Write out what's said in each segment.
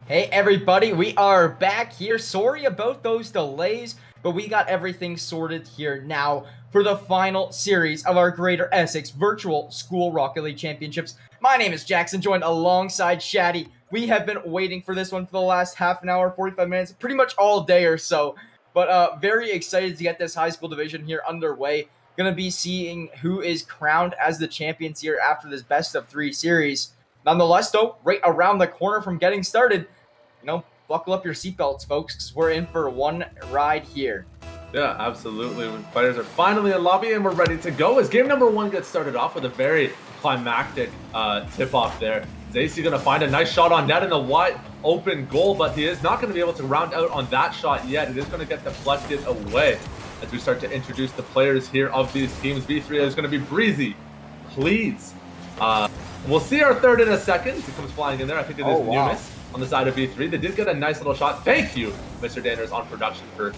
Hey everybody, we are back here. Sorry about those delays, but we got everything sorted here now for the final series of our Greater Essex Virtual School Rocket League Championships. My name is Jackson, joined alongside Shaddy. We have been waiting for this one for the last half an hour, 45 minutes, pretty much all day or so. But very excited to get this high school division here underway. Gonna be seeing who is crowned as the champions here after this best of 3 series. Nonetheless, though, right around the corner from getting started, buckle up your seatbelts, folks, because we're in for one ride here. Yeah, absolutely. When players are finally in lobby and we're ready to go as game number 1 gets started off with a very climactic tip-off there. Is AC going to find a nice shot on net in a wide open goal, but he is not going to be able to round out on that shot yet. It is going to get deflected away as we start to introduce the players here of these teams. V3 is going to be Breezy, please. We'll see our third in a second. He comes flying in there. I think it is Numis on the side of V3. They did get a nice little shot. Thank you, Mr. Danners on production, for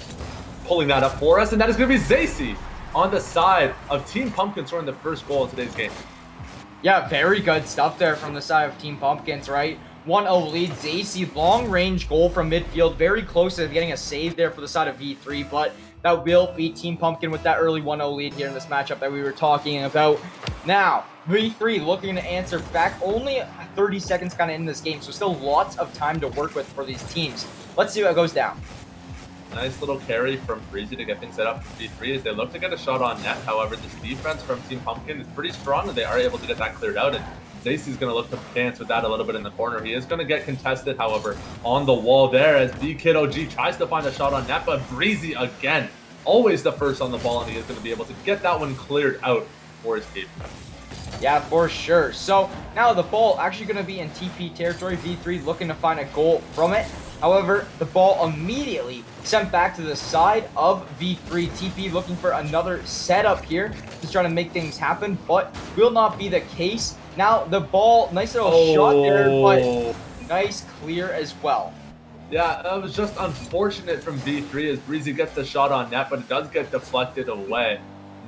pulling that up for us. And that is going to be Zacy on the side of Team Pumpkin scoring the first goal in today's game. Yeah, very good stuff there from the side of Team Pumpkins, right? 1-0 lead. Zacy, long-range goal from midfield. Very close to getting a save there for the side of V3, but that will be Team Pumpkin with that early 1-0 lead here in this matchup that we were talking about. Now, V3 looking to answer back. Only 30 seconds kind of in this game, so still lots of time to work with for these teams. Let's see what goes down. Nice little carry from Breezy to get things set up for V3 as they look to get a shot on net. However, this defense from Team Pumpkin is pretty strong and they are able to get that cleared out. And Zacy's going to look to dance with that a little bit in the corner. He is going to get contested, however, on the wall there as B-Kid OG tries to find a shot on net, but Breezy again, always the first on the ball, and he is going to be able to get that one cleared out for his team. Yeah, for sure. So now the ball actually going to be in TP territory. V3 looking to find a goal from it. However, the ball immediately sent back to the side of V3. TP looking for another setup here, just trying to make things happen, but will not be the case. Now the ball, nice little shot there, but nice clear as well. Yeah, that was just unfortunate from V3 as Breezy gets the shot on net, but it does get deflected away.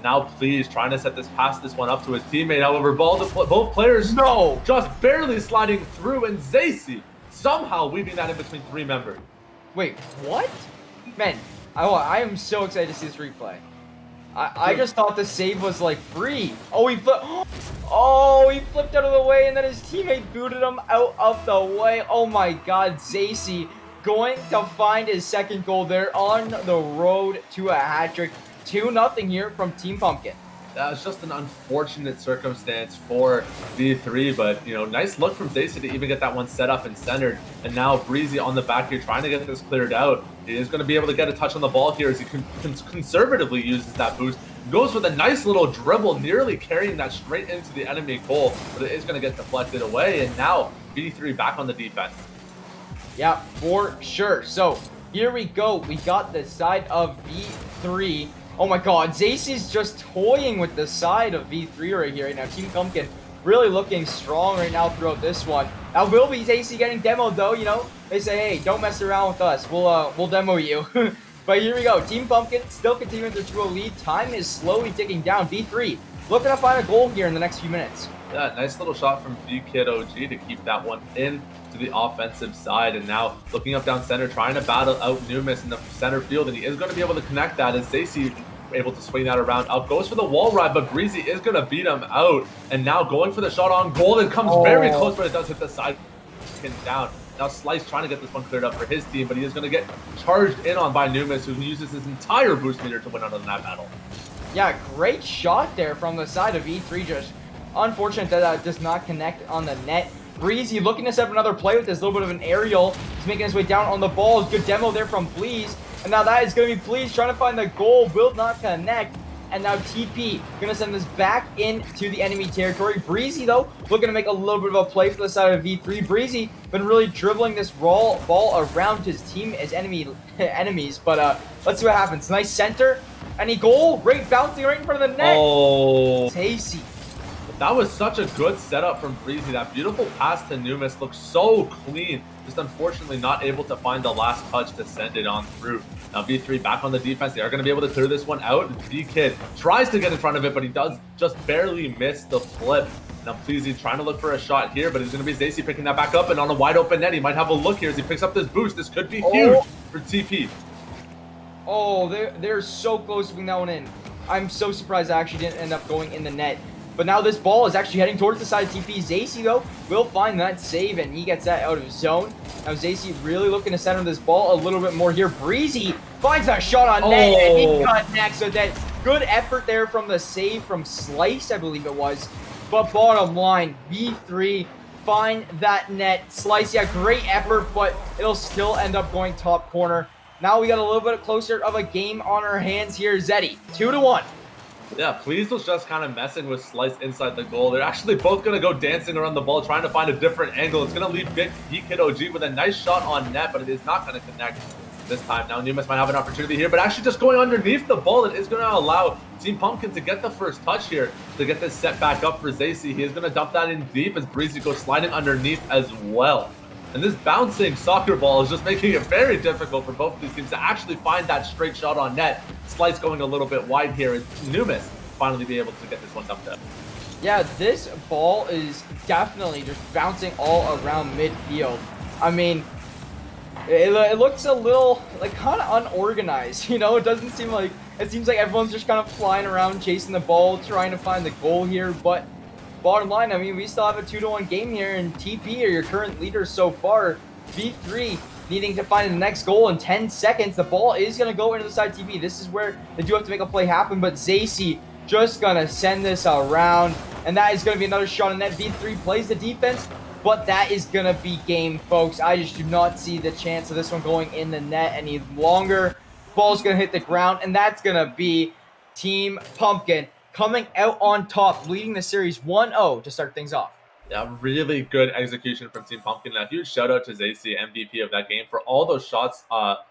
Now, please, trying to pass this one up to his teammate. However, both players just barely sliding through, and Zacy somehow weaving that in between 3 members. Wait, what? Man, I am so excited to see this replay. I just thought the save was like free. Oh, he flipped out of the way, and then his teammate booted him out of the way. Oh my God, Zacy going to find his second goal there on the road to a hat trick. 2-0 here from Team Pumpkin. That was just an unfortunate circumstance for V3, but, nice look from Zacy to even get that one set up and centered. And now Breezy on the back here trying to get this cleared out. He is going to be able to get a touch on the ball here as he conservatively uses that boost. Goes with a nice little dribble, nearly carrying that straight into the enemy goal, but it is going to get deflected away. And now V3 back on the defense. Yeah, for sure. So here we go. We got the side of V3. Oh my God, Zacy's just toying with the side of V3 right here. Right now, Team Pumpkin really looking strong right now throughout this one. Now will be Zacy getting demoed though. They say, hey, don't mess around with us. We'll demo you. But here we go. Team Pumpkin still continuing their 2-0 lead. Time is slowly ticking down. V3 looking to find a goal here in the next few minutes. Yeah, nice little shot from B-Kid OG to keep that one in to the offensive side. And now looking up down center, trying to battle out Numis in the center field, and he is going to be able to connect that as Zacy able to swing that around. Up goes for the wall ride, but Breezy is going to beat him out. And now going for the shot on goal. It comes very close, but it does hit the side down. Now Slice trying to get this one cleared up for his team, but he is going to get charged in on by Numis, who uses his entire boost meter to win out on that battle. Yeah, great shot there from the side of E3. Just unfortunate that that does not connect on the net. Breezy looking to set up another play with this little bit of an aerial. He's making his way down on the ball. Good demo there from Please. And now that is going to be Please trying to find the goal. Will not connect. And now TP going to send this back into the enemy territory. Breezy, though, looking to make a little bit of a play for the side of V3. Breezy been really dribbling this raw ball around his team as enemies. But let's see what happens. Nice center. Any goal? Right, bouncing right in front of the net. Oh. Tasty. That was such a good setup from Breezy. That beautiful pass to Numis looks so clean. Just unfortunately not able to find the last touch to send it on through. Now V3 back on the defense. They are going to be able to clear this one out. B-Kid tries to get in front of it, but he does just barely miss the flip. Now Pleasy trying to look for a shot here, but it's going to be Zacy picking that back up, and on a wide open net, he might have a look here as he picks up this boost. This could be huge for TP. Oh, they're so close to putting that one in. I'm so surprised I actually didn't end up going in the net. But now this ball is actually heading towards the side of TP. Zacy, though, will find that save, and he gets that out of zone. Now Zacy really looking to center this ball a little bit more here. Breezy finds that shot on net, and he got next. So that good effort there from the save from Slice, I believe it was. But bottom line, V3 find that net. Slice, yeah, great effort, but it'll still end up going top corner. Now we got a little bit closer of a game on our hands here. Zeddy, 2-1. Yeah, Please was just kind of messing with Slice inside the goal. They're actually both going to go dancing around the ball, trying to find a different angle. It's going to leave Big Kid OG with a nice shot on net, but it is not going to connect this time. Now Numas might have an opportunity here, but actually just going underneath the ball, it is going to allow Team Pumpkin to get the first touch here to get this set back up for Zacy. He is going to dump that in deep as Breezy goes sliding underneath as well. And this bouncing soccer ball is just making it very difficult for both of these teams to actually find that straight shot on net. Slice going a little bit wide here, and Numas finally be able to get this one dumped up. Yeah, this ball is definitely just bouncing all around midfield. I mean, it looks a little, like, kind of unorganized, you know? It doesn't seem like, it seems like everyone's just kind of flying around, chasing the ball, trying to find the goal here, but bottom line, I mean, we still have a 2-1 game here, and TP are your current leaders so far. V3 needing to find the next goal in 10 seconds. The ball is going to go into the side TP. This is where they do have to make a play happen, but Zacy just going to send this around, and that is going to be another shot on net. V3 plays the defense, but that is going to be game, folks. I just do not see the chance of this one going in the net any longer. Ball's going to hit the ground, and that's going to be Team Pumpkin coming out on top, leading the series 1-0 to start things off. Yeah, really good execution from Team Pumpkin. A huge shout out to Zacy, MVP of that game, for all those shots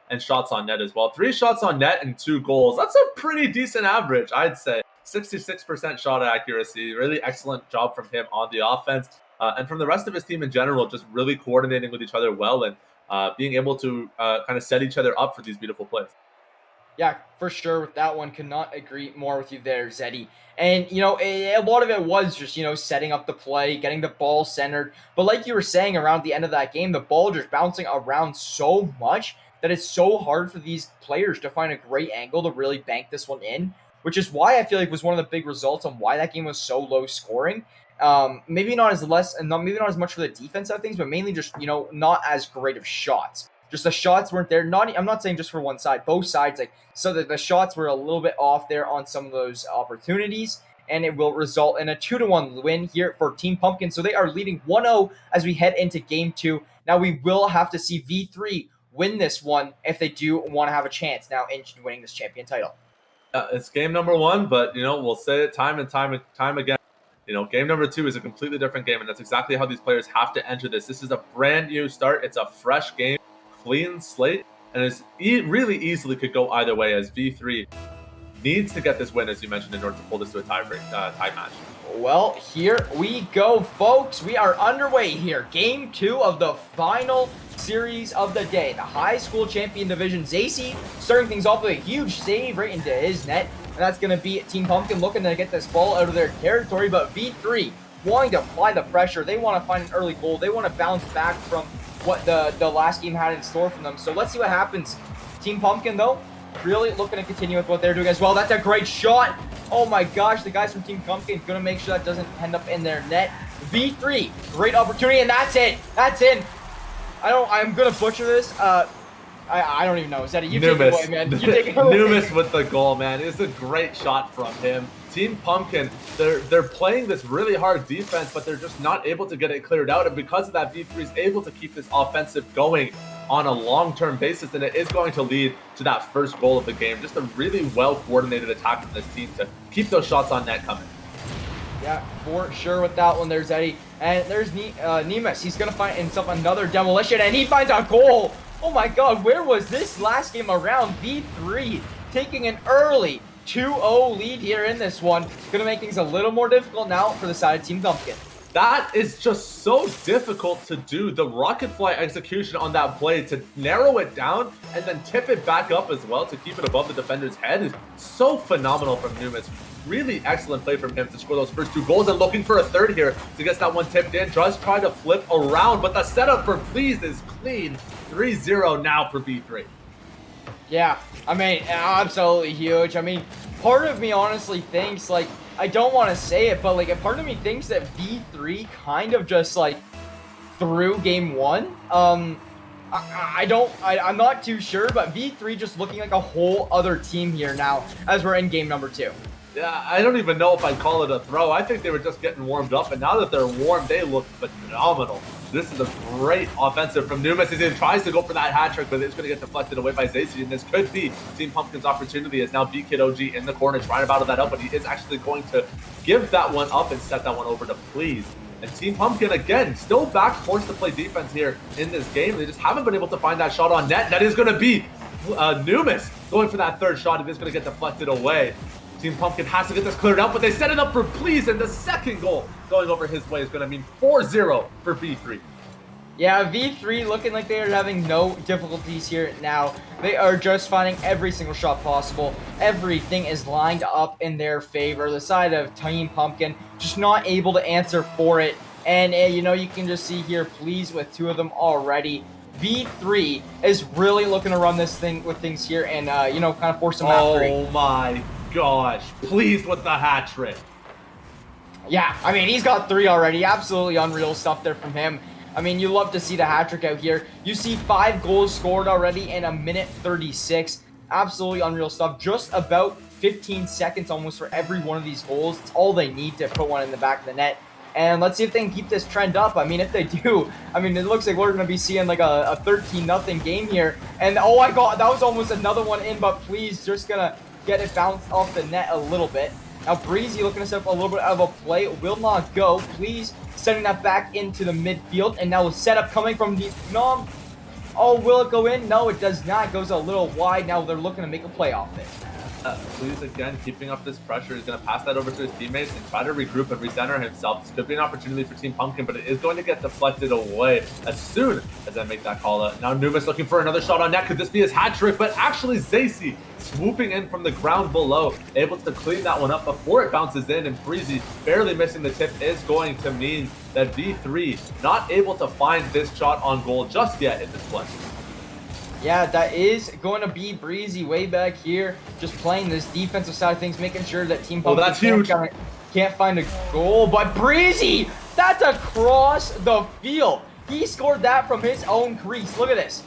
and shots on net as well. 3 shots on net and 2 goals. That's a pretty decent average, I'd say. 66% shot accuracy. Really excellent job from him on the offense. And from the rest of his team in general, just really coordinating with each other well and being able to kind of set each other up for these beautiful plays. Yeah, for sure. With that one, could not agree more with you there, Zeddy. And, you know, a lot of it was just, you know, setting up the play, getting the ball centered. But like you were saying, around the end of that game, the ball just bouncing around so much that it's so hard for these players to find a great angle to really bank this one in, which is why I feel like was one of the big results on why that game was so low scoring. Maybe not as maybe not as much for the defense of things, but mainly just, you know, not as great of shots. Just the shots weren't there. I'm not saying just for one side, both sides. Like, so that the shots were a little bit off there on some of those opportunities, and it will result in a 2-1 win here for Team Pumpkin. So they are leading 1-0 as we head into Game 2. Now we will have to see V3 win this one if they do want to have a chance now in winning this champion title. It's game number 1, but, you know, we'll say it time and time again. You know, game number 2 is a completely different game, and that's exactly how these players have to enter this. This is a brand new start. It's a fresh game. Clean slate, and it's really easily could go either way, as V3 needs to get this win, as you mentioned, in order to pull this to a tie match. Well, here we go, folks. We are underway here. Game 2 of the final series of the day. The high school champion division. Zacy starting things off with a huge save right into his net, and that's going to be Team Pumpkin looking to get this ball out of their territory, but V3 wanting to apply the pressure. They want to find an early goal. They want to bounce back from what the last game had in store for them. So let's see what happens. Team Pumpkin, though, really looking to continue with what they're doing as well. That's a great shot. Oh my gosh, the guys from Team Pumpkin going to make sure that doesn't end up in their net. V3, great opportunity, and that's it. That's in. I'm going to butcher this. I don't even know. Is that you take it away, man. You take it away. Numas with the goal, man. It's a great shot from him. Team Pumpkin, they're playing this really hard defense, but they're just not able to get it cleared out. And because of that, V3 is able to keep this offensive going on a long-term basis, and it is going to lead to that first goal of the game. Just a really well-coordinated attack from this team to keep those shots on net coming. Yeah, for sure with that one. There's Eddie. And there's Nemus. He's going to find himself another demolition, and he finds a goal. Oh my god, where was this last game around? V3 taking an early 2-0 lead here in this one. Gonna make things a little more difficult now for the side of Team Pumpkin. That is just so difficult to do. The rocket fly execution on that play to narrow it down and then tip it back up as well to keep it above the defender's head is so phenomenal from Numas. really excellent play from him to score those first 2 goals and looking for a third here to get that one tipped in. Does try to flip around, but the setup for Please is clean. 3-0 now for V3. Yeah, I mean, absolutely huge. I mean, part of me honestly thinks, like, I don't want to say it, but, like, a part of me thinks that V3 kind of just, like, threw game 1. I'm not too sure, but V3 just looking like a whole other team here now as we're in game number 2. Yeah, I don't even know if I'd call it a throw. I think they were just getting warmed up, and now that they're warm, they look phenomenal. This is a great offensive from Numis as he tries to go for that hat trick, but it's going to get deflected away by Zacy, and this could be Team Pumpkin's opportunity as now B-Kid OG in the corner trying to battle that up, but he is actually going to give that one up and set that one over to Please. And Team Pumpkin, again, still back forced to play defense here in this game. They just haven't been able to find that shot on net. That is going to be Numis going for that third shot. It is going to get deflected away. Team Pumpkin has to get this cleared out, but they set it up for Please, and the second goal going over his way is going to mean 4-0 for V3. Yeah, V3 looking like they are having no difficulties here now. They are just finding every single shot possible. Everything is lined up in their favor. The side of Team Pumpkin just not able to answer for it. And, you know, you can just see here, Please with 2 of them already. V3 is really looking to run this thing with things here and, you know, kind of force them out. Oh my gosh. Please with the hat trick. Yeah, I mean, he's got 3 already. Absolutely unreal stuff there from him. I mean, you love to see the hat trick out here. You see 5 goals scored already in 1:36. Absolutely unreal stuff. Just about 15 seconds almost for every one of these goals. It's all they need to put one in the back of the net. And let's see if they can keep this trend up. I mean, if they do, I mean, it looks like we're going to be seeing like a 13-0 game here. And oh my God, that was almost another one in, but Please just going to get it bounced off the net a little bit. Now, Breezy looking to set up a little bit of a play. Will not go. Please sending that back into the midfield. And now a setup coming from the... No. Oh, will it go in? No, it does not. It goes a little wide. Now they're looking to make a play off it. Please, again, keeping up this pressure. He's going to pass that over to his teammates and try to regroup and recenter himself. This could be an opportunity for Team Pumpkin, but it is going to get deflected away as soon as I make that call out. Now Numis looking for another shot on net. Could this be his hat trick? But actually, Zacy swooping in from the ground below, able to clean that one up before it bounces in, and Breezy barely missing the tip is going to mean that V3 not able to find this shot on goal just yet in this play. Yeah, that is going to be Breezy way back here, just playing this defensive side of things, making sure that Team Pumpkin that's huge. Can't find a goal. But Breezy, that's across the field. He scored that from his own crease. Look at this.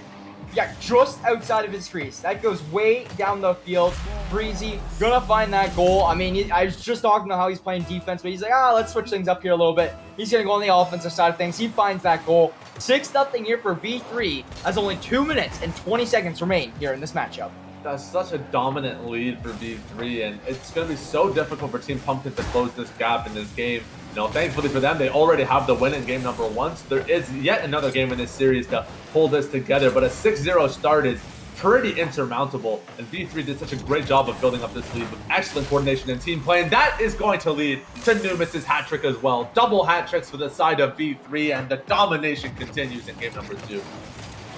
Yeah, just outside of his crease. That goes way down the field. Breezy gonna find that goal. I mean, I was just talking about how he's playing defense, but he's like, let's switch things up here a little bit. He's gonna go on the offensive side of things. He finds that goal. 6-0 here for V3 as only 2 minutes and 20 seconds remain here in this matchup. That's such a dominant lead for V3, and it's going to be so difficult for Team Pumpkin to close this gap in this game. You know, thankfully for them, they already have the win in game number 1, so there is yet another game in this series to pull this together. But a 6-0 start is pretty insurmountable, and V3 did such a great job of building up this lead with excellent coordination and team play, and that is going to lead to Numis' hat trick as well. Double hat tricks for the side of V3, and the domination continues in game number 2.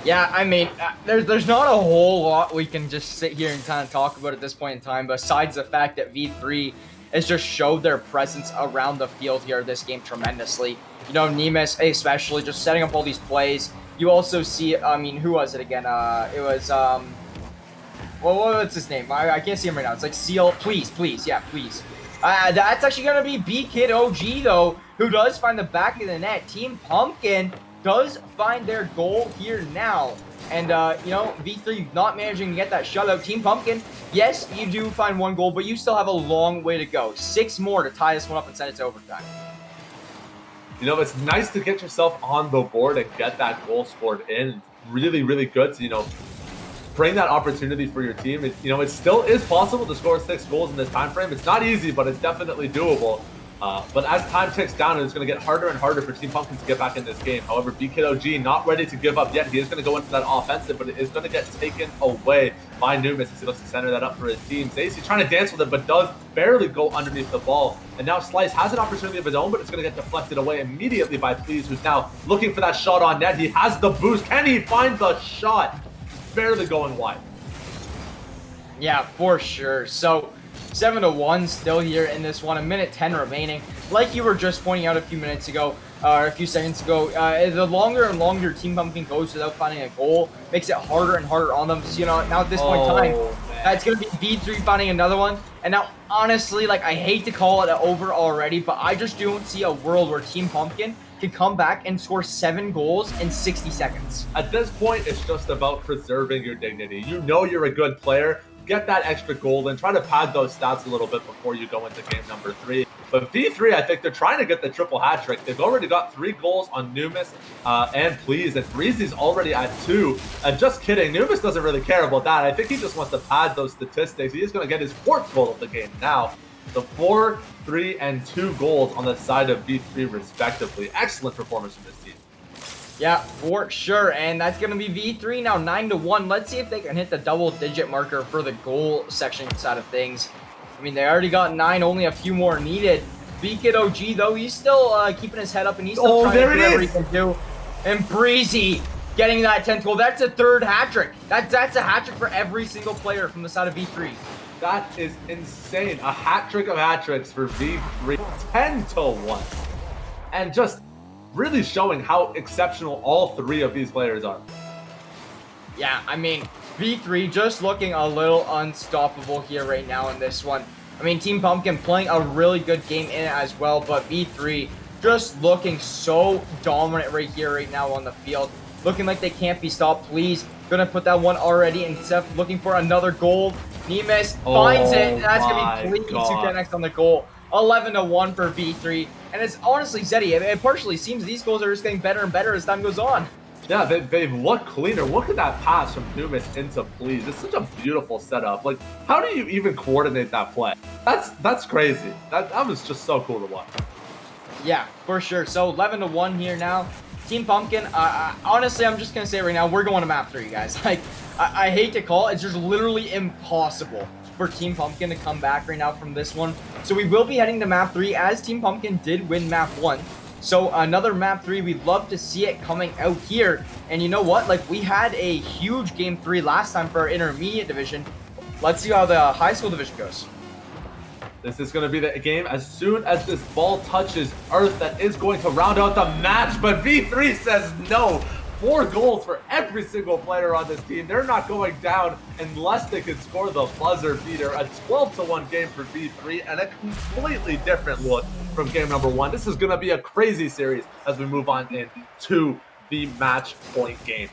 Yeah, I mean, there's not a whole lot we can just sit here and kind of talk about at this point in time, besides the fact that V3 has just showed their presence around the field here this game tremendously. You know, Nemus especially just setting up all these plays. You also see, I mean, who was it again? It was, well, what's his name? I can't see him right now. It's like Seal. Please, yeah, please. That's actually going to be B-Kid OG, though, who does find the back of the net. Team Pumpkin does find their goal here now. And, you know, V3 not managing to get that shutout. Team Pumpkin, yes, you do find 1 goal, but you still have a long way to go. 6 more to tie this one up and send it to overtime. You know, it's nice to get yourself on the board and get that goal scored in. Really, really good to, you know, bring that opportunity for your team. You know, it still is possible to score 6 goals in this time frame. It's not easy, but it's definitely doable. But as time ticks down, it's going to get harder and harder for Team Pumpkin to get back in this game. However, B-Kid OG not ready to give up yet. He is going to go into that offensive, but it is going to get taken away by Numis as he looks to center that up for his team. Zacy trying to dance with it, but does barely go underneath the ball. And now Slice has an opportunity of his own, but it's going to get deflected away immediately by Please, who's now looking for that shot on net. He has the boost. Can he find the shot? Barely going wide. Yeah, for sure. So 7-1 still here in this one. 1:10 remaining. Like you were just pointing out a few minutes ago, or a few seconds ago, the longer and longer Team Pumpkin goes without finding a goal, makes it harder and harder on them. So, now at this point in time, it's going to be V3 finding another one. And now, honestly, like, I hate to call it over already, but I just don't see a world where Team Pumpkin can come back and score 7 goals in 60 seconds. At this point, it's just about preserving your dignity. You know you're a good player. Get that extra goal and try to pad those stats a little bit before you go into game number 3. But V3, I think they're trying to get the triple hat trick. They've already got 3 goals on Numis and Please, and Breezy's already at 2. And just kidding, Numis doesn't really care about that. I think he just wants to pad those statistics. He is going to get his 4th goal of the game now. The 4, 3, and 2 goals on the side of V3 respectively. Excellent performance from this team. Yeah, for sure. And that's going to be V3 now, 9-1. Let's see if they can hit the double-digit marker for the goal section side of things. I mean, they already got 9, only a few more needed. Beakit OG, though, he's still keeping his head up, and he's still trying to do whatever he can do. And Breezy getting that 10th goal. That's a 3rd hat trick. That's a hat trick for every single player from the side of V3. That is insane. A hat trick of hat tricks for V3. 10-1. And just really showing how exceptional all 3 of these players are. Yeah, I mean, V3 just looking a little unstoppable here right now in this one. I mean, Team Pumpkin playing a really good game in it as well, but V3 just looking so dominant right here, right now on the field. Looking like they can't be stopped. Please, gonna put that one already, and Seth looking for another goal. Nemes finds it. That's gonna be Please to get next on the goal. 11-1 for V3. And it's honestly, Zeddy, it partially seems these goals are just getting better and better as time goes on. Yeah, they've looked cleaner. Look at that pass from Numis into Please. It's such a beautiful setup. Like, how do you even coordinate that play? That's crazy. That was just so cool to watch. Yeah, for sure. So 11-1 here now. Team Pumpkin, honestly, I'm just going to say right now, we're going to map 3, guys. Like, I hate to call it. It's just literally impossible for Team Pumpkin to come back right now from this one. So we will be heading to map 3 as Team Pumpkin did win map 1. So another map 3, we'd love to see it coming out here. And you know what? Like, we had a huge game 3 last time for our intermediate division. Let's see how the high school division goes. This is going to be the game as soon as this ball touches earth that is going to round out the match. But V3 says no. 4 goals for every single player on this team. They're not going down unless they can score the buzzer beater. A 12-1 game for V3 and a completely different look from game number 1. This is going to be a crazy series as we move on into the match point game.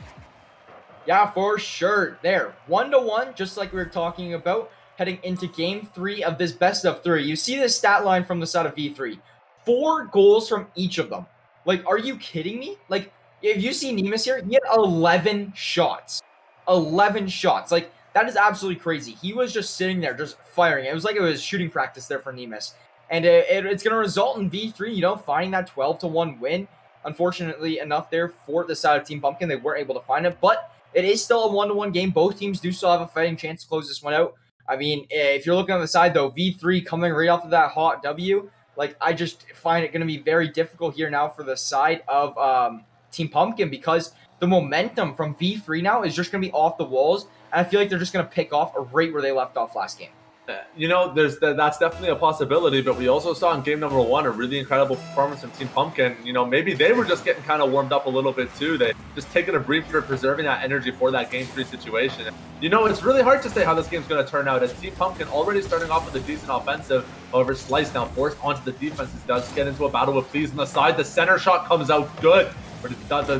Yeah, for sure. There, 1-1, just like we were talking about, heading into game 3 of this best of 3. You see this stat line from the side of V3. 4 goals from each of them. Like, are you kidding me? Like, if you see Nemes here, he had 11 shots. 11 shots. Like, that is absolutely crazy. He was just sitting there, just firing. It was like it was shooting practice there for Nemes. And it's going to result in V3, finding that 12-1 win. Unfortunately enough there for the side of Team Pumpkin, they weren't able to find it. But it is still a 1-1 game. Both teams do still have a fighting chance to close this one out. I mean, if you're looking on the side, though, V3 coming right off of that hot W, like, I just find it going to be very difficult here now for the side of Team Pumpkin, because the momentum from V3 now is just going to be off the walls, and I feel like they're just going to pick off right where they left off last game. That's definitely a possibility, but we also saw in game number 1 a really incredible performance from Team Pumpkin. Maybe they were just getting kind of warmed up a little bit too. They just taking a breather, preserving that energy for that game 3 situation. It's really hard to say how this game's going to turn out, as Team Pumpkin already starting off with a decent offensive. However, Slice now forced onto the defenses, does get into a battle with Please on the side. The center shot comes out good, but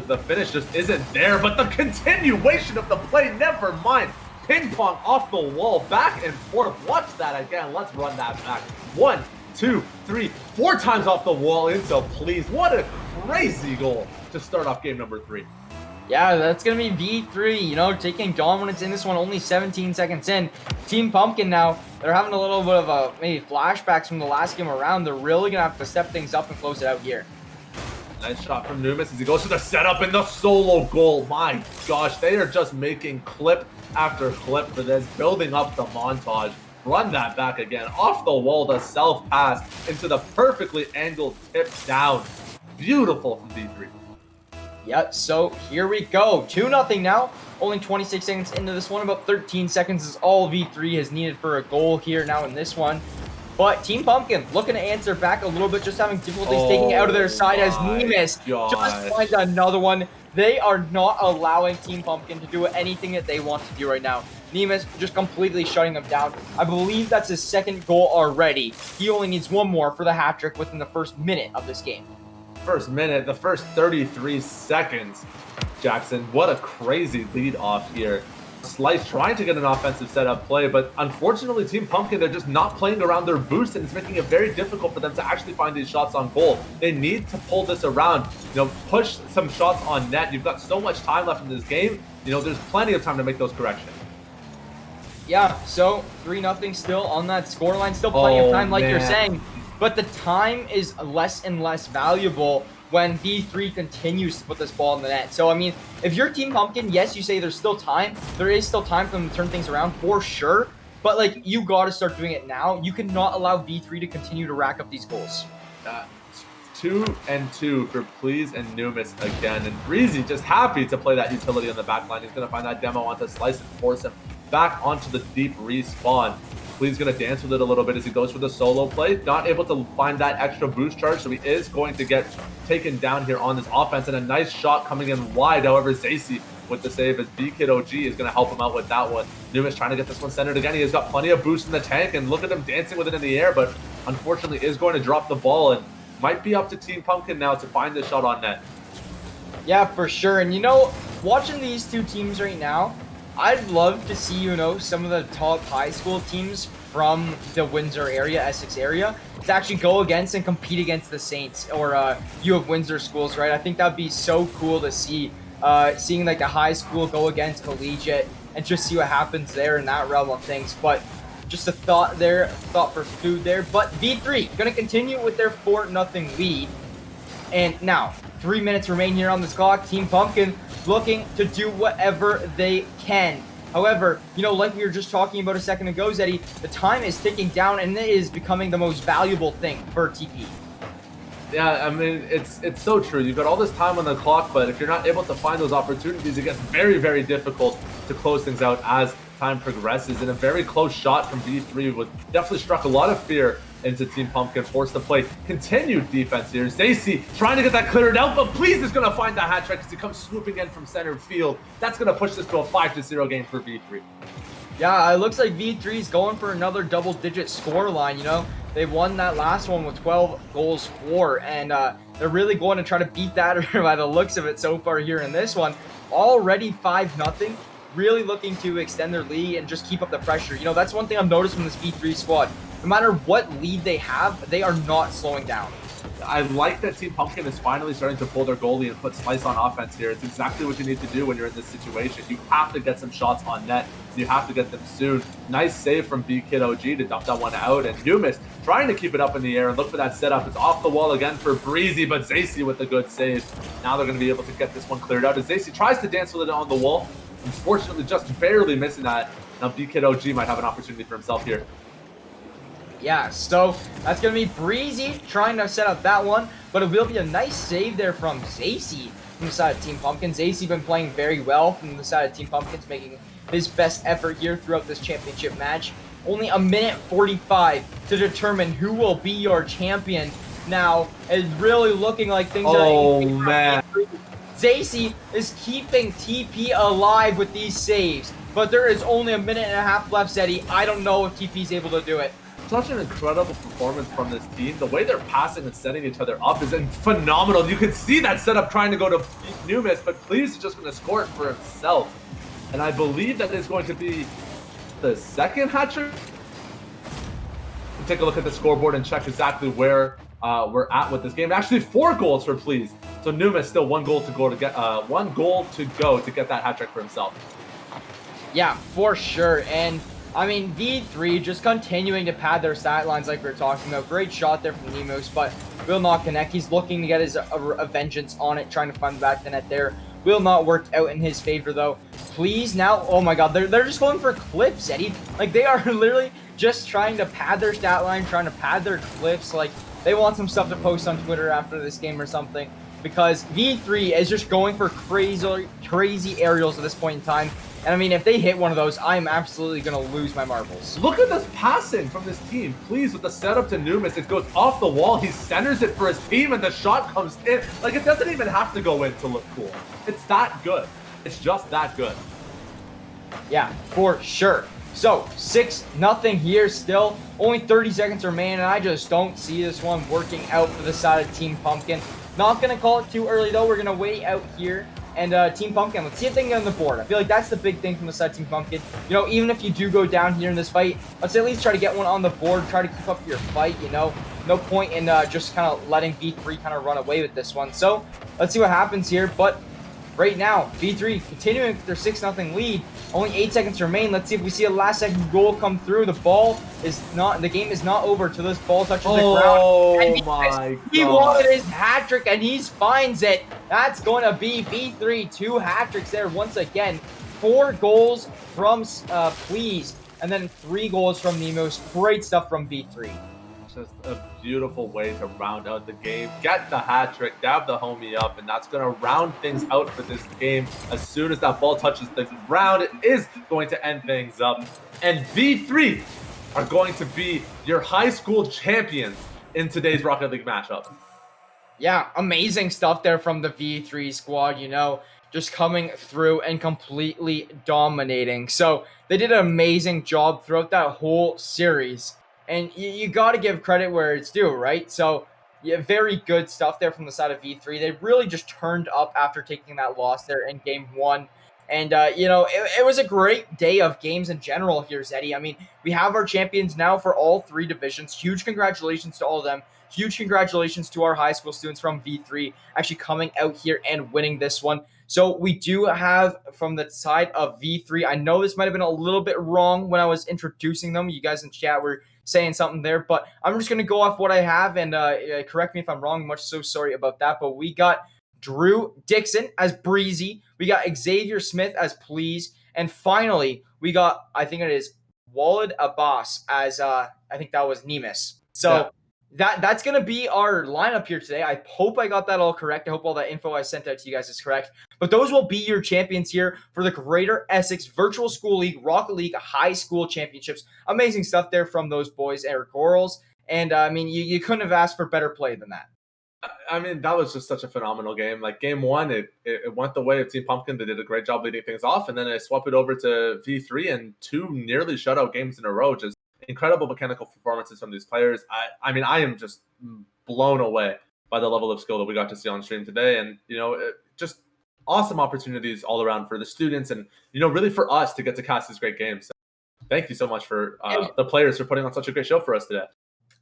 the finish just isn't there. But the continuation of the play, never mind. Ping pong off the wall, back and forth. Watch that again. Let's run that back. 1, 2, 3, 4 times off the wall into Please. What a crazy goal to start off game number 3. Yeah, that's going to be V3, taking dominance in this one, only 17 seconds in. Team Pumpkin now, they're having a little bit of maybe flashbacks from the last game around. They're really going to have to step things up and close it out here. Nice shot from Numis as he goes to the setup and the solo goal. My gosh, they are just making clip after clip for this, building up the montage. Run that back again. Off the wall, the self-pass into the perfectly angled tip down. Beautiful from V3. Yeah, so here we go. 2-0 now Only 26 seconds into this one. About 13 seconds is all V3 has needed for a goal here now in this one. But Team Pumpkin looking to answer back a little bit, just having difficulties taking it out of their side as Nemus just finds another one. They are not allowing Team Pumpkin to do anything that they want to do right now. Nemus just completely shutting them down. I believe that's his second goal already. He only needs one more for the hat trick within the first minute of this game. First minute, the first 33 seconds. Jackson, what a crazy lead off here. Slice trying to get an offensive setup play, but unfortunately Team Pumpkin, they're just not playing around their boost, and it's making it very difficult for them to actually find these shots on goal. They need to pull this around, push some shots on net. You've got so much time left in this game. There's plenty of time to make those corrections. Yeah, so 3-0 still on that scoreline. Still plenty of time, like you're saying. But the time is less and less valuable when V3 continues to put this ball in the net. So, I mean, if you're Team Pumpkin, yes, you say there's still time. There is still time for them to turn things around, for sure. But, like, you got to start doing it now. You cannot allow V3 to continue to rack up these goals. 2-2 for Please and Numis again. And Breezy just happy to play that utility on the back line. He's going to find that demo onto Slice and force him back onto the deep respawn. Please going to dance with it a little bit as he goes for the solo play. Not able to find that extra boost charge, so he is going to get taken down here on this offense. And a nice shot coming in wide. However, Zacy with the save as B-Kid OG is going to help him out with that one. Numis trying to get this one centered again. He has got plenty of boost in the tank, and look at him dancing with it in the air, but unfortunately is going to drop the ball, and might be up to Team Pumpkin now to find the shot on net. Yeah, for sure. And watching these two teams right now, I'd love to see, some of the top high school teams from the Windsor area, Essex area, to actually go against and compete against the Saints or U of Windsor schools, right? I think that'd be so cool to see, seeing like a high school go against collegiate and just see what happens there in that realm of things. But just a thought for food there. But V3 going to continue with their 4-0 lead. And now, 3 minutes remain here on this clock. Team Pumpkin looking to do whatever they can. However, like we were just talking about a second ago, Zeddy, the time is ticking down, and it is becoming the most valuable thing for TP. Yeah, I mean, it's so true. You've got all this time on the clock, but if you're not able to find those opportunities, it gets very, very difficult to close things out as time progresses. And a very close shot from V3 was definitely struck a lot of fear into Team Pumpkin, forced to play continued defense here. Zacy trying to get that cleared out, but Please is going to find that hat trick as he comes swooping in from center field. That's going to push this to a 5-0 game for V3. Yeah, it looks like V3 is going for another double-digit score line, They won that last one with 12 goals for, and they're really going to try to beat that by the looks of it so far here in this one. Already 5-0. Really looking to extend their lead and just keep up the pressure. That's one thing I've noticed from this V3 squad. No matter what lead they have, they are not slowing down. I like that Team Pumpkin is finally starting to pull their goalie and put Slice on offense here. It's exactly what you need to do when you're in this situation. You have to get some shots on net. You have to get them soon. Nice save from B-Kid OG to dump that one out. And Numis trying to keep it up in the air and look for that setup. It's off the wall again for Breezy, but Zacy with the good save. Now they're going to be able to get this one cleared out as Zacy tries to dance with it on the wall. Unfortunately, just barely missing that. Now B-Kid OG might have an opportunity for himself here. Yeah, so that's going to be Breezy trying to set up that one, but it will be a nice save there from Zacy from the side of Team Pumpkin. Zacy been playing very well from the side of Team Pumpkins, making his best effort here throughout this championship match. Only a minute 45 to determine who will be your champion. Now, it's really looking like things are... Oh, man. Zacy is keeping TP alive with these saves, but there is only a minute and a half left, Zeddy. I don't know if TP is able to do it. Such an incredible performance from this team. The way they're passing and setting each other up is phenomenal. You can see that setup trying to go to Numis, but Please is just going to score it for himself. And I believe that is going to be the second hat trick. Take a look at the scoreboard and check exactly where we're at with this game. Actually, 4 goals for Please. So Numis still one goal to go to get that hat trick for himself. Yeah, for sure. And I mean, V3 just continuing to pad their stat lines like we were talking about. Great shot there from Nemos, but will not connect. He's looking to get his a vengeance on it, trying to find the back of the net there. Will not work out in his favor, though. Please now, oh my god, they're just going for clips, Eddie. Like, they are literally just trying to pad their stat line, trying to pad their clips. Like, they want some stuff to post on Twitter after this game or something. because V3 is just going for crazy aerials at this point in time. And I mean, if they hit one of those, I'm absolutely going to lose my marbles. Look at this passing from this team. Please, with the setup to Numis, it goes off the wall. He centers it for his team, and the shot comes in. Like, it doesn't even have to go in to look cool. It's that good. It's just that good. Yeah, for sure. So, 6-0 here still. Only 30 seconds remain, and I just don't see this one working out for the side of Team Pumpkin. Not going to call it too early, though. We're going to wait out here. And Team Pumpkin, let's see if they can get on the board. I feel like that's the big thing from the side of Team Pumpkin. You know, even if you do go down here in this fight, let's at least try to get one on the board. Try to keep up your fight, you know. No point in just kind of letting V3 kind of run away with this one. So, let's see what happens here. But right now, V3 continuing their 6-0 lead. Only 8 seconds remain. Let's see if we see a last-second goal come through. The game is not over till this ball touches the ground. Oh my God. He wanted his hat trick and he finds it. That's going to be V3. 2 hat tricks there once again. 4 goals from Please, and then 3 goals from Nemos. Great stuff from V3. Just a beautiful way to round out the game. Get the hat trick, dab the homie up, and that's going to round things out for this game. As soon as that ball touches the ground, it is going to end things up. And V3 are going to be your high school champions in today's Rocket League matchup. Yeah, amazing stuff there from the V3 squad, you know, just coming through and completely dominating. So they did an amazing job throughout that whole series. And you got to give credit where it's due, right? So, yeah, very good stuff there from the side of V3. They really just turned up after taking that loss there in Game 1. And, you know, it was a great day of games in general here, Zeddy. I mean, we have our champions now for all 3 divisions. Huge congratulations to all of them. Huge congratulations to our high school students from V3 actually coming out here and winning this one. So we do have from the side of V3, I know this might have been a little bit wrong when I was introducing them. You guys in chat were saying something there, but I'm just going to go off what I have and correct me if I'm wrong. Much so sorry about that. But we got Drew Dixon as Breezy. We got Xavier Smith as Please. And finally, we got, I think it is Walid Abbas as, I think that was Nemus. So yeah. That's going to be our lineup here today. I hope I got that all correct. I hope all that info I sent out to you guys is correct. But those will be your champions here for the Greater Essex Virtual School League, Rocket League High School Championships. Amazing stuff there from those boys and girls. And, I mean, you couldn't have asked for better play than that. I mean, that was just such a phenomenal game. Like, Game 1, it went the way of Team Pumpkin. They did a great job leading things off. And then they swapped it over to V3 and 2 nearly shutout games in a row. Just incredible mechanical performances from these players. I mean, I am just blown away by the level of skill that we got to see on stream today. And, you know, just awesome opportunities all around for the students and, you know, really for us to get to cast these great games. So thank you so much for the players for putting on such a great show for us today.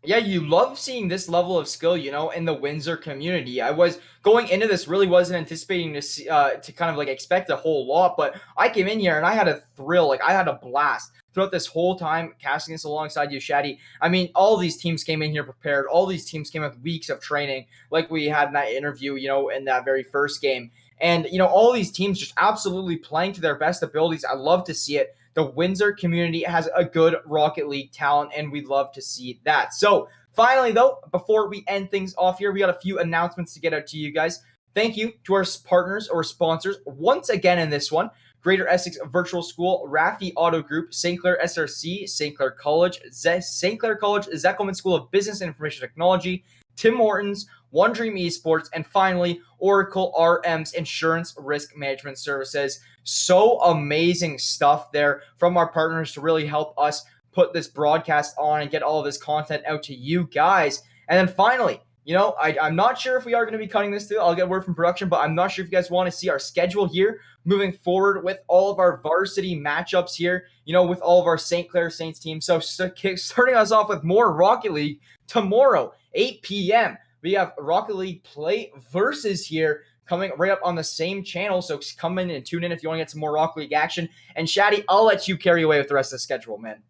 Yeah, you love seeing this level of skill, you know, in the Windsor community. I was going into this, really wasn't anticipating to see, to kind of like expect a whole lot, but I came in here and I had a thrill, like I had a blast throughout this whole time casting this alongside you, Shaddy. I mean, all these teams came in here prepared. All these teams came with weeks of training, like we had in that interview, you know, in that very first game. And, you know, all these teams just absolutely playing to their best abilities. I love to see it. The Windsor community has a good Rocket League talent, and we'd love to see that. So, finally, though, before we end things off here, we got a few announcements to get out to you guys. Thank you to our partners or sponsors once again in this one. Greater Essex Virtual School, Raffi Auto Group, St. Clair SRC, St. Clair College, Zeckelman School of Business and Information Technology, Tim Hortons, One Dream Esports, and finally, Oracle RM's Insurance Risk Management Services. So amazing stuff there from our partners to really help us put this broadcast on and get all of this content out to you guys. And then finally, you know, I'm not sure if we are going to be cutting this through. I'll get word from production, but I'm not sure if you guys want to see our schedule here moving forward with all of our varsity matchups here, you know, with all of our St. Clair Saints teams. So starting us off with more Rocket League tomorrow, 8 p.m. We have Rocket League Play Versus here coming right up on the same channel. So come in and tune in if you want to get some more Rocket League action. And Shaddy, I'll let you carry away with the rest of the schedule, man.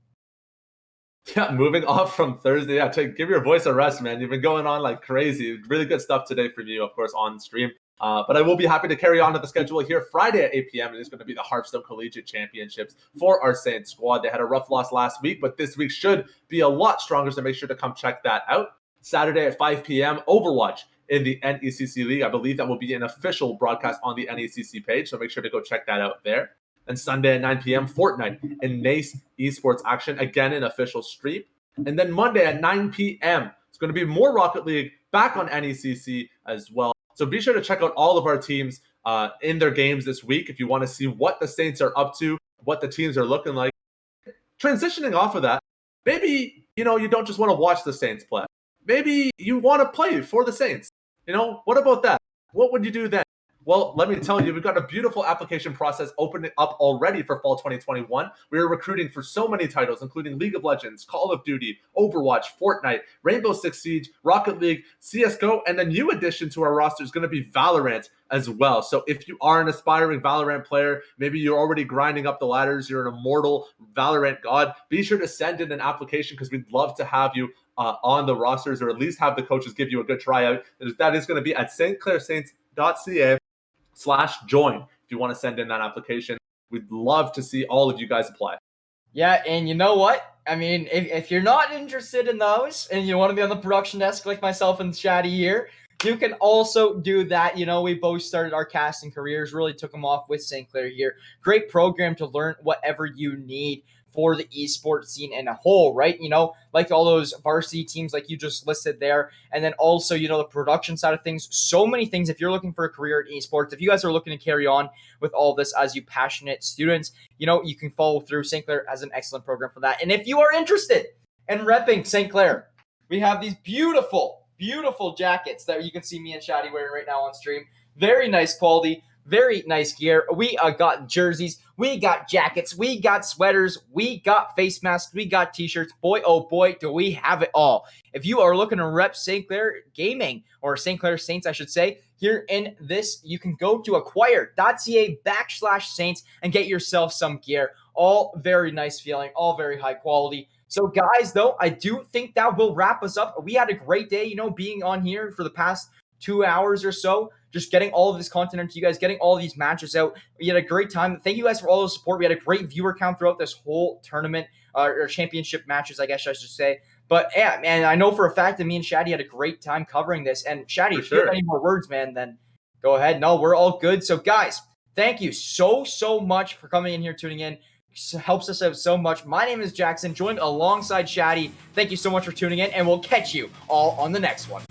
Yeah, moving off from Thursday. Yeah, give your voice a rest, man. You've been going on like crazy. Really good stuff today from you, of course, on stream. But I will be happy to carry on to the schedule here Friday at 8 p.m. It is going to be the Hearthstone Collegiate Championships for our Saints squad. They had a rough loss last week, but this week should be a lot stronger, so make sure to come check that out. Saturday at 5 p.m., Overwatch in the NECC League. I believe that will be an official broadcast on the NECC page, so make sure to go check that out there. And Sunday at 9 p.m., Fortnite and Nace Esports action, again an official stream. And then Monday at 9 p.m., it's going to be more Rocket League back on NECC as well. So be sure to check out all of our teams in their games this week if you want to see what the Saints are up to, what the teams are looking like. Transitioning off of that, maybe, you don't just want to watch the Saints play. Maybe you want to play for the Saints. What about that? What would you do then? Well, let me tell you, we've got a beautiful application process opening up already for fall 2021. We are recruiting for so many titles, including League of Legends, Call of Duty, Overwatch, Fortnite, Rainbow Six Siege, Rocket League, CSGO, and a new addition to our roster is going to be Valorant as well. So if you are an aspiring Valorant player, maybe you're already grinding up the ladders, you're an immortal Valorant god, be sure to send in an application because we'd love to have you on the rosters, or at least have the coaches give you a good tryout. That is going to be at stclairsaints.ca/join if you want to send in that application. We'd love to see all of you guys apply. Yeah, and you know what? I mean, if you're not interested in those and you want to be on the production desk like myself and Shaddy here, you can also do that. We both started our casting careers, really took them off with St. Clair here. Great program to learn whatever you need for the esports scene in a whole, right? Like all those varsity teams like you just listed there. And then also, the production side of things. So many things. If you're looking for a career in esports, if you guys are looking to carry on with all this as you passionate students, you can follow through. St. Clair has an excellent program for that. And if you are interested in repping St. Clair, we have these beautiful, beautiful jackets that you can see me and Shadi wearing right now on stream. Very nice quality. Very nice gear. We got jerseys, we got jackets, we got sweaters, we got face masks, we got t-shirts. Boy, oh boy, do we have it all. If you are looking to rep St. Clair Gaming, or St. Clair Saints, I should say, here in this, you can go to acquire.ca/Saints and get yourself some gear. All very nice feeling, all very high quality. So guys, though, I do think that will wrap us up. We had a great day, being on here for the past 2 hours or so, just getting all of this content into you guys, getting all of these matches out. We had a great time. Thank you guys for all the support. We had a great viewer count throughout this whole tournament, or championship matches, I guess I should say. But yeah, man, I know for a fact that me and Shaddy had a great time covering this. And Shaddy, if you have any more words, man, then go ahead. No, we're all good. So guys, thank you so much for coming in here, tuning in. It helps us out so much. My name is Jackson, joined alongside Shaddy. Thank you so much for tuning in, and we'll catch you all on the next one.